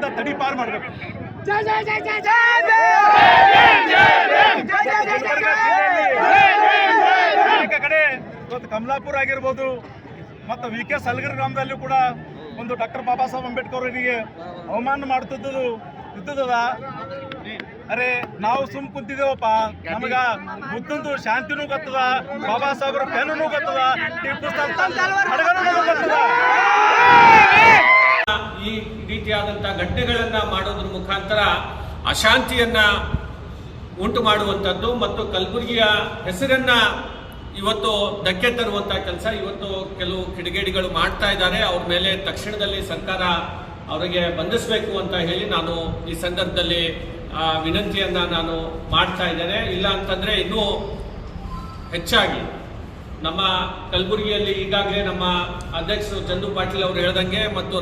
ಇದರಿಂದ ತಡಿಪಾರು ಮಾಡಬೇಕು. ಅನೇಕ ಕಡೆ ಇವತ್ತು ಕಮಲಾಪುರ ಆಗಿರ್ಬೋದು ಮತ್ತು ವಿ ಕೆ ಸಲಗರ ಗ್ರಾಮದಲ್ಲೂ ಕೂಡ ಒಂದು ಡಾಕ್ಟರ್ ಬಾಬಾ ಸಾಹೇಬ್ ಅಂಬೇಡ್ಕರ್ ಅವರಿಗೆ ಅವಮಾನ ಮಾಡ್ತಿದ್ದದು ಇದ್ದದ. ಅರೆ ನಾವು ಸುಮ್ ಕುಂತಿದ್ದೇವಪ್ಪ, ನಮಗ ಬುದ್ಧಂದು ಶಾಂತಿನೂ ಗೊತ್ತದ, ಬಾಬಾ ಸಾಹೇಬ್ರ ಪೆನ್ನೂ ಗೊತ್ತದ, ಟಿಪ್ಪು ಸುಲ್ತಾನ್ ಗೊತ್ತದ. ಈ ರೀತಿಯಾದಂತಹ ಘಟನೆಗಳನ್ನ ಮಾಡೋದ್ರ ಮುಖಾಂತರ ಅಶಾಂತಿಯನ್ನ ಉಂಟು ಮಾಡುವಂಥದ್ದು ಮತ್ತು ಕಲಬುರಗಿಯ ಹೆಸರನ್ನ ಇವತ್ತು ಧಕ್ಕೆ ತರುವಂತಹ ಕೆಲಸ ಇವತ್ತು ಕೆಲವು ಕಿಡಿಗೇಡಿಗಳು ಮಾಡ್ತಾ ಇದ್ದಾರೆ. ಅವ್ರ ಮೇಲೆ ತಕ್ಷಣದಲ್ಲಿ ಸರ್ಕಾರ ಅವರಿಗೆ ಬಂಧಿಸಬೇಕು ಅಂತ ಹೇಳಿ ನಾನು ಈ ಸಂದರ್ಭದಲ್ಲಿ ವಿನಂತಿಯನ್ನ ನಾನು ಮಾಡ್ತಾ ಇದ್ದೇನೆ. ಇಲ್ಲ ಅಂತಂದ್ರೆ ಇನ್ನೂ ಹೆಚ್ಚಾಗಿ ನಮ್ಮ ಕಲಬುರಗಿಯಲ್ಲಿ ಈಗಾಗಲೇ ನಮ್ಮ ಅಧ್ಯಕ್ಷರು ಚಂದು ಪಾಟೀಲ್ ಅವರು ಹೇಳ್ದಂಗೆ ಮತ್ತು